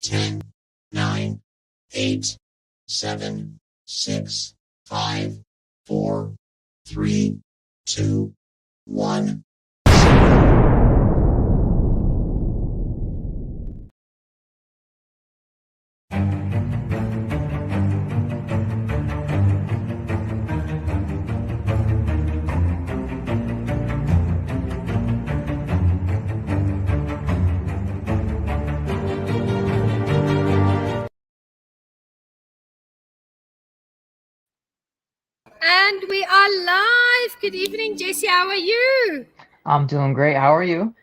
10, 9, 8, 7, 6, 5, 4, 3, 2, 1. And we are live. Good evening, Jesse. How are you? I'm doing great. How are you?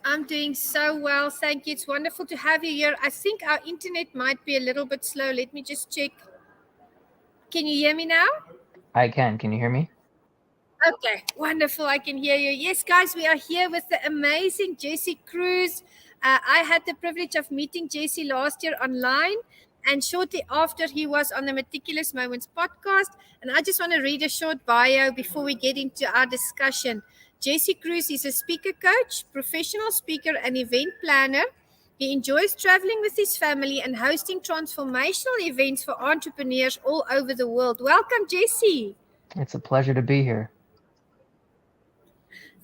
I'm doing so well. Thank you. It's wonderful to have you here. I think our internet might be a little bit slow. Let me just check. Can you hear me now? I can. Can you hear me? Okay, wonderful. I can hear you. Yes, guys, we are here with the amazing Jesse Cruz. I had the privilege of meeting Jesse last year online, and shortly after, he was on the Meticulous Moments podcast. And I just want to read a short bio before we get into our discussion. Jesse Cruz is a speaker coach, professional speaker, and event planner. He enjoys traveling with his family and hosting transformational events for entrepreneurs all over the world. Welcome, Jesse. It's a pleasure to be here.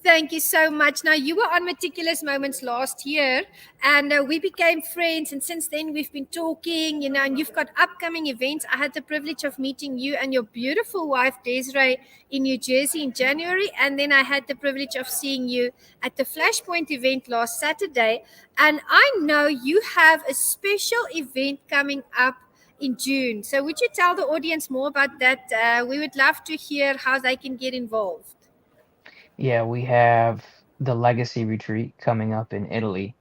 Thank you so much. Now, you were on Meticulous Moments last year, and we became friends. And since then, we've been talking, and you've got upcoming events. I had the privilege of meeting you and your beautiful wife, Desiree, in New Jersey in January. And then I had the privilege of seeing you at the Flashpoint event last Saturday. And I know you have a special event coming up in June. So, would you tell the audience more about that? We would love to hear how they can get involved. Yeah, we have the Legacy Retreat coming up in Italy.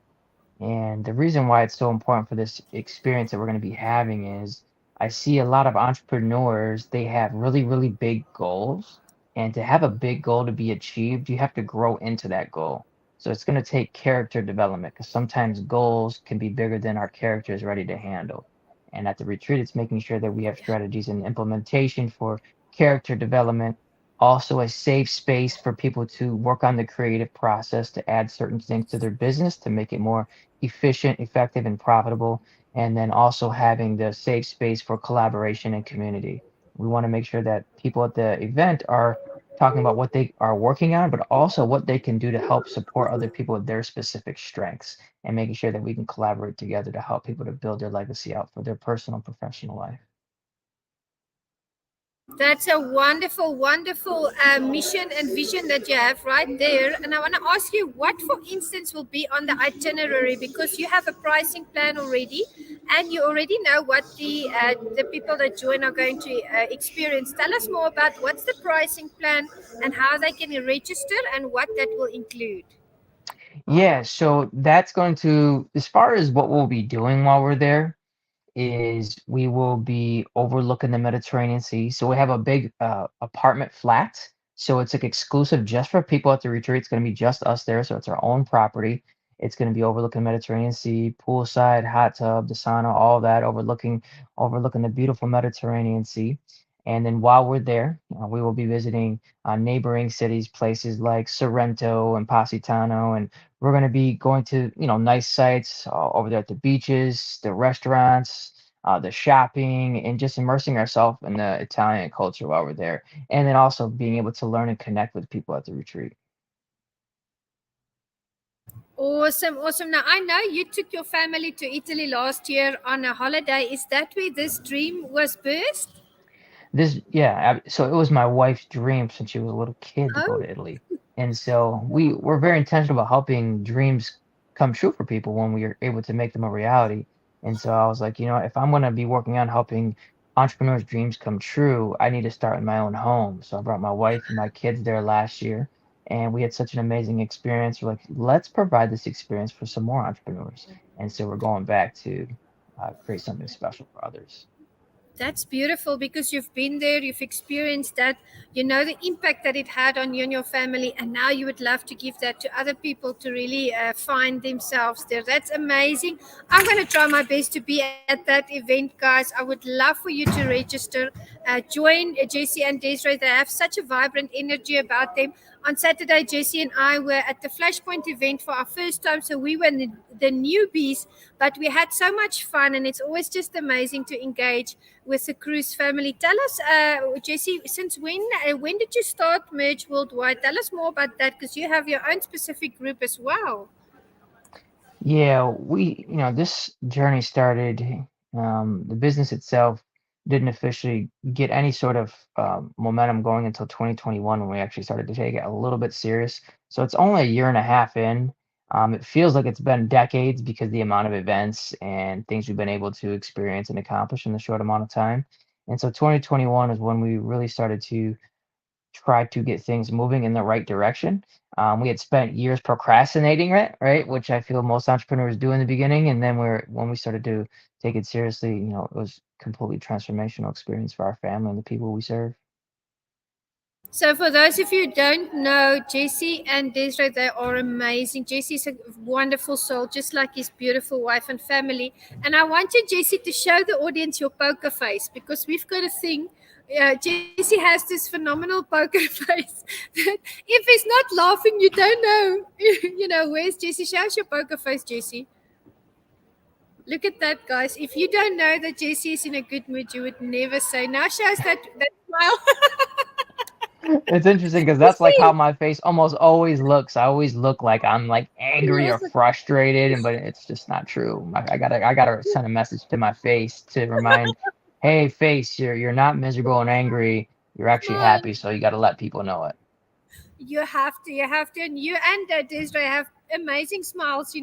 And the reason why it's so important for this experience that we're going to be having is I see a lot of entrepreneurs, they have really, really big goals. And to have a big goal to be achieved, you have to grow into that goal. So it's going to take character development because sometimes goals can be bigger than our character is ready to handle. And at the retreat, it's making sure that we have strategies and implementation for character development, also a safe space for people to work on the creative process to add certain things to their business to make it more efficient, effective, and profitable, and then also having the safe space for collaboration and community. We want to make sure that people at the event are talking about what they are working on, but also what they can do to help support other people with their specific strengths and making sure that we can collaborate together to help people to build their legacy out for their personal and professional life. That's a wonderful, wonderful mission and vision that you have right there. And I want to ask you, what, for instance, will be on the itinerary because you have a pricing plan already, and you already know what the people that join are going to experience. Tell us more about what's the pricing plan and how they can register and what that will include. Yeah, so that's going to, as far as what we'll be doing while we're there, is we will be overlooking the Mediterranean Sea. So we have a big apartment flat. So it's like exclusive just for people at the retreat. It's going to be just us there. So it's our own property. It's going to be overlooking Mediterranean Sea, poolside, hot tub, the sauna, all that, overlooking the beautiful Mediterranean Sea. And then while we're there, we will be visiting neighboring cities, places like Sorrento and Positano, and we're going to be going to, nice sites over there at the beaches, the restaurants, the shopping, and just immersing ourselves in the Italian culture while we're there. And then also being able to learn and connect with people at the retreat. Awesome, awesome. Now, I know you took your family to Italy last year on a holiday. Is that where this dream was birthed? Yeah, so it was my wife's dream since she was a little kid to go Oh, to Italy. And so we were very intentional about helping dreams come true for people when we are able to make them a reality. And so I was like, if I'm going to be working on helping entrepreneurs' dreams come true, I need to start in my own home. So I brought my wife and my kids there last year, and we had such an amazing experience. We're like, let's provide this experience for some more entrepreneurs. And so we're going back to create something special for others. that's beautiful because you've been there, you've experienced that, you know the impact that it had on you and your family, and now you would love to give that to other people to really find themselves there. That's amazing. I'm going to try my best to be at that event, guys. I would love for you to register. join Jesse and Desiree. They have such a vibrant energy about them. On Saturday, Jesse and I were at the Flashpoint event for our first time, so we were the newbies, but we had so much fun, and it's always just amazing to engage with the Cruz family. Tell us, Jesse, since when did you start Merge Worldwide? Tell us more about that, because you have your own specific group as well. Yeah, this journey started, the business itself didn't officially get any sort of momentum going until 2021 when we actually started to take it a little bit serious. So it's only a year and a half in. It feels like it's been decades because the amount of events and things we've been able to experience and accomplish in a short amount of time. And so 2021 is when we really started to try to get things moving in the right direction. We had spent years procrastinating it, right? Which I feel most entrepreneurs do in the beginning. And then when we started to take it seriously, it was completely transformational experience for our family and the people we serve. So, for those of you who don't know, Jesse and Desiree, they are amazing. Jesse's a wonderful soul, just like his beautiful wife and family. And I want you, Jesse, to show the audience your poker face, because we've got a thing. Jesse has this phenomenal poker face that if he's not laughing, you don't know. Where's Jesse? Show us your poker face, Jesse. Look at that, guys. If you don't know that Jesse is in a good mood, you would never say. Now show us that smile. It's interesting because You that's like how see? my face almost always looks. I always look like I'm like angry or Yes. frustrated, but it's just not true. I gotta send a message to my face to remind, hey, face, you're not miserable and angry. You're actually Smile. happy, so you got to let people know it. You have to, and you and Desiree have amazing smiles.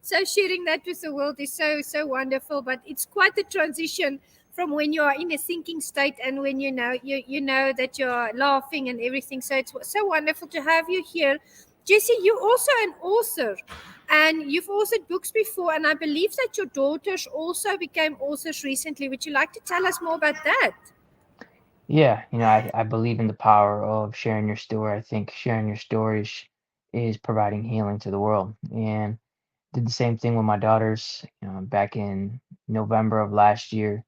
So sharing that with the world is so wonderful. But it's quite the transition from when you are in a thinking state and when you know that you're laughing and everything. So it's so wonderful to have you here, Jesse. You're also an author, and you've authored books before, and I believe that your daughters also became authors recently. Would you like to tell us more about that? Yeah, I believe in the power of sharing your story. I think sharing your stories is providing healing to the world. And did the same thing with my daughters. Back in November of last year,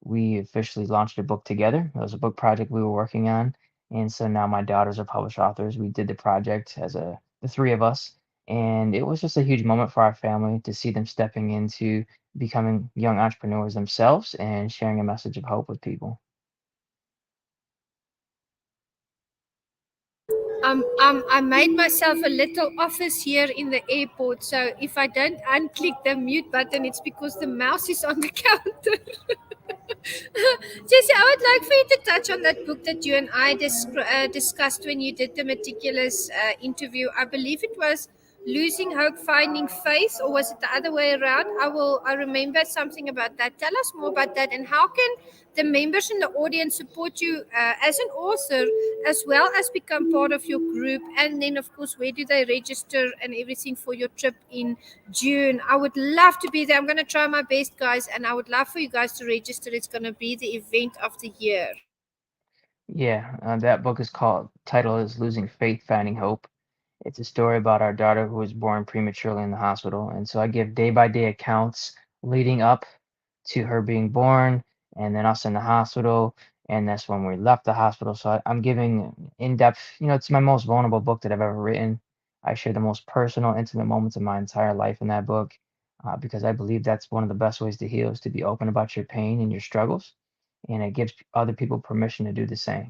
we officially launched a book together. It was a book project we were working on. And so now my daughters are published authors. We did the project as the three of us. And it was just a huge moment for our family to see them stepping into becoming young entrepreneurs themselves and sharing a message of hope with people. I made myself a little office here in the airport. So if I don't unclick the mute button, it's because the mouse is on the counter. Jesse, I would like for you to touch on that book that you and I discussed when you did the meticulous interview. I believe it was Losing Hope, Finding Faith, or was it the other way around? I remember something about that. Tell us more about that, and how can the members in the audience support you as an author, as well as become part of your group? And then, of course, where do they register and everything for your trip in June? I would love to be there. I'm going to try my best, guys, and I would love for you guys to register. It's going to be the event of the year. Yeah, that book is called, title is Losing Faith, Finding Hope. It's a story about our daughter who was born prematurely in the hospital. And so I give day by day accounts leading up to her being born and then us in the hospital. And that's when we left the hospital. So I'm giving in depth, it's my most vulnerable book that I've ever written. I share the most personal, intimate moments of my entire life in that book because I believe that's one of the best ways to heal is to be open about your pain and your struggles. And it gives other people permission to do the same.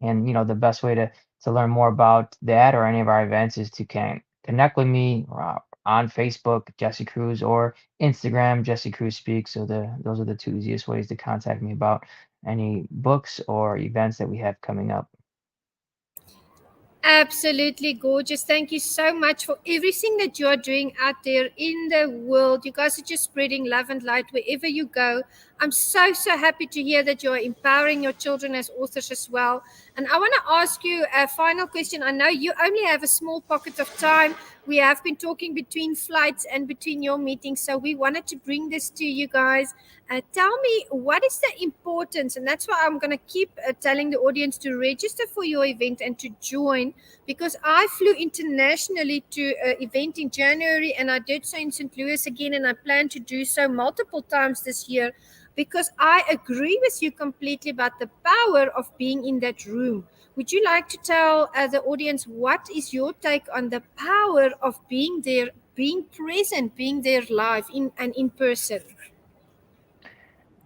And the best way to learn more about that or any of our events is to connect with me on Facebook, Jesse Cruz, or Instagram, Jesse Cruz Speaks. So those are the two easiest ways to contact me about any books or events that we have coming up. Absolutely gorgeous. Thank you so much for everything that you are doing out there in the world. You guys are just spreading love and light wherever you go. I'm so happy to hear that you are empowering your children as authors as well. And I want to ask you a final question. I know you only have a small pocket of time. We have been talking between flights and between your meetings, so we wanted to bring this to you guys. Tell me, what is the importance, and that's why I'm going to keep telling the audience to register for your event and to join, because I flew internationally to an event in January, and I did so in St. Louis again, and I plan to do so multiple times this year. because I agree with you completely about the power of being in that room. Would you like to tell the audience what is your take on the power of being there, being present, being there live and in person?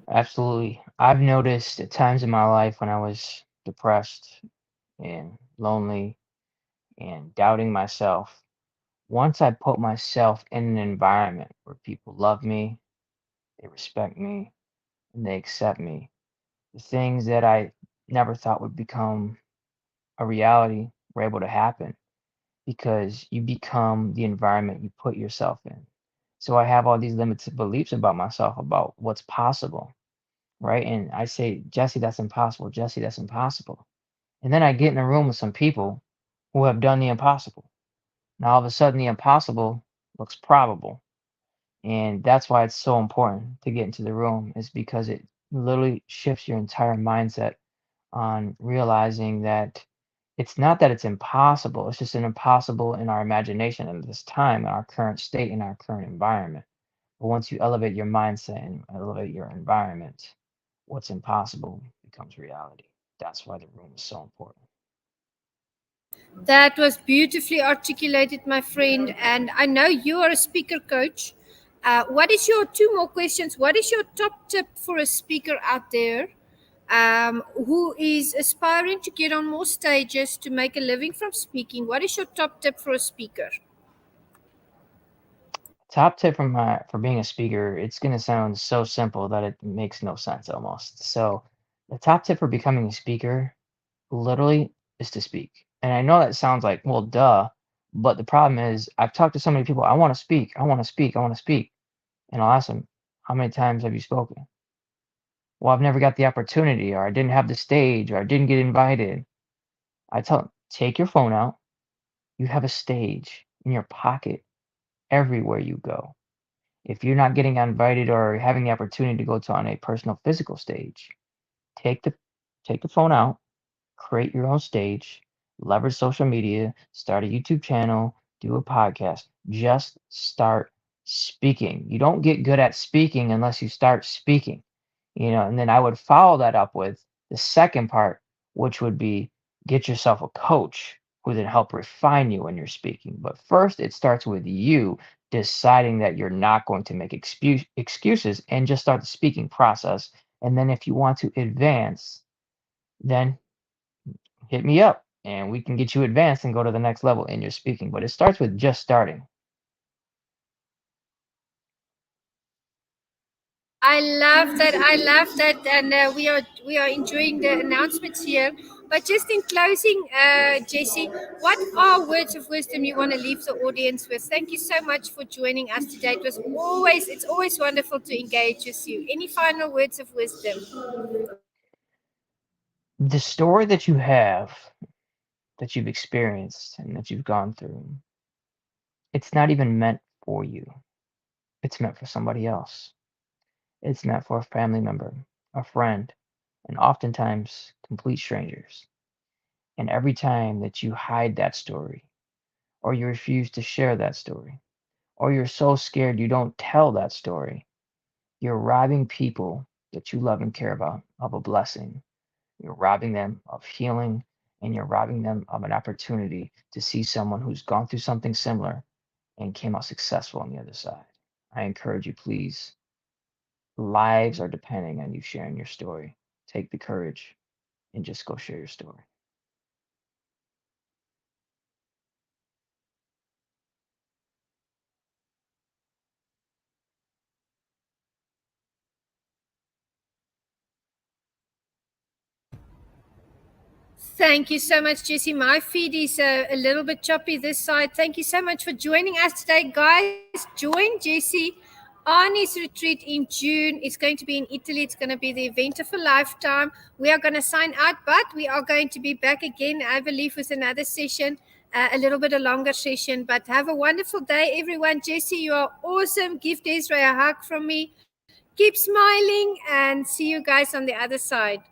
Absolutely. I've noticed at times in my life when I was depressed and lonely and doubting myself, once I put myself in an environment where people love me, they respect me, and they accept me, the things that I never thought would become a reality were able to happen because you become the environment you put yourself in. So I have all these limited beliefs about myself, about what's possible, right? And I say, Jesse, that's impossible. Jesse, that's impossible. And then I get in a room with some people who have done the impossible. Now all of a sudden, the impossible looks probable. And that's why it's so important to get into the room, is because it literally shifts your entire mindset on realizing that it's not that it's impossible, it's just an impossible in our imagination at this time, in our current state, in our current environment. But once you elevate your mindset and elevate your environment, what's impossible becomes reality. That's why the room is so important. That was beautifully articulated, my friend. And I know you are a speaker coach. What is your two more questions? What is your top tip for a speaker out there who is aspiring to get on more stages to make a living from speaking? What is your top tip for a speaker? Top tip for being a speaker, it's gonna sound so simple that it makes no sense almost. So the top tip for becoming a speaker literally is to speak. And I know that sounds like, well, duh, but the problem is I've talked to so many people, I want to speak, I want to speak, I want to speak. And I'll ask them, how many times have you spoken? Well, I've never got the opportunity, or I didn't have the stage, or I didn't get invited. I tell them, take your phone out. You have a stage in your pocket everywhere you go. If you're not getting invited or having the opportunity to go to on a personal physical stage, take the take the phone out, create your own stage, leverage social media, start a YouTube channel, do a podcast. Just start speaking. You don't get good at speaking unless you start speaking, and then I would follow that up with the second part, which would be get yourself a coach who then help refine you when you're speaking. But first, it starts with you deciding that you're not going to make excuses and just start the speaking process. And then if you want to advance, then hit me up and we can get you advanced and go to the next level in your speaking. But it starts with just starting. I love that. I love that, and we are enjoying the announcements here. But just in closing, Jesse, what are words of wisdom you want to leave the audience with? Thank you so much for joining us today. It's always wonderful to engage with you. Any final words of wisdom? The story that you have, that you've experienced and that you've gone through, it's not even meant for you. It's meant for somebody else. It's meant for a family member, a friend, and oftentimes complete strangers. And every time that you hide that story, or you refuse to share that story, or you're so scared you don't tell that story, you're robbing people that you love and care about of a blessing. You're robbing them of healing, and you're robbing them of an opportunity to see someone who's gone through something similar and came out successful on the other side. I encourage you, please. Lives are depending on you sharing your story. Take the courage and just go share your story. Thank you so much, Jesse. My feed is a little bit choppy this side. Thank you so much for joining us today, guys. Join Jesse on his retreat in June. It's going to be in Italy. It's going to be the event of a lifetime. We are going to sign out, but we are going to be back again, I believe, with another session, a little bit a longer session. But have a wonderful day, everyone. Jesse, you are awesome. Give Desiree a hug from me. Keep smiling and see you guys on the other side.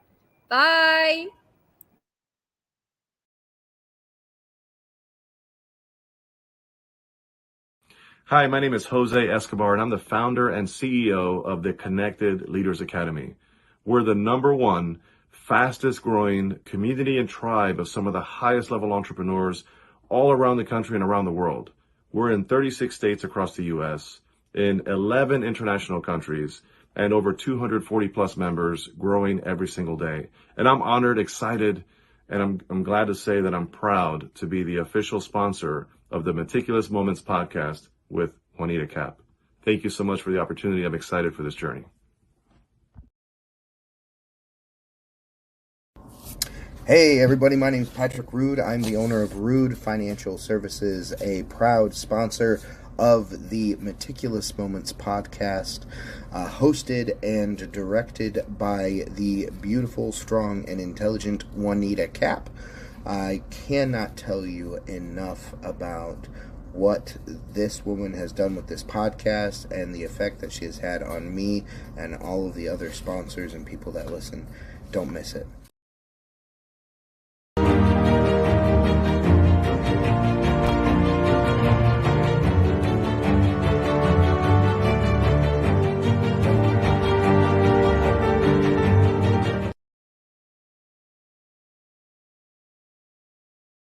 Bye. Hi, my name is Jose Escobar, and I'm the founder and CEO of the Connected Leaders Academy. We're the #1 fastest growing community and tribe of some of the highest level entrepreneurs all around the country and around the world. We're in 36 states across the US, in 11 international countries, and over 240 plus members, growing every single day. And I'm honored, excited, and I'm glad to say that I'm proud to be the official sponsor of the Meticulous Moments podcast with Juanita Cap. Thank you so much for the opportunity. I'm excited for this journey. Hey everybody, my name is Patrick Rude. I'm the owner of Rude Financial Services, a proud sponsor of the Meticulous Moments podcast, hosted and directed by the beautiful, strong, and intelligent Juanita Cap. I cannot tell you enough about what this woman has done with this podcast and the effect that she has had on me and all of the other sponsors and people that listen. Don't miss it.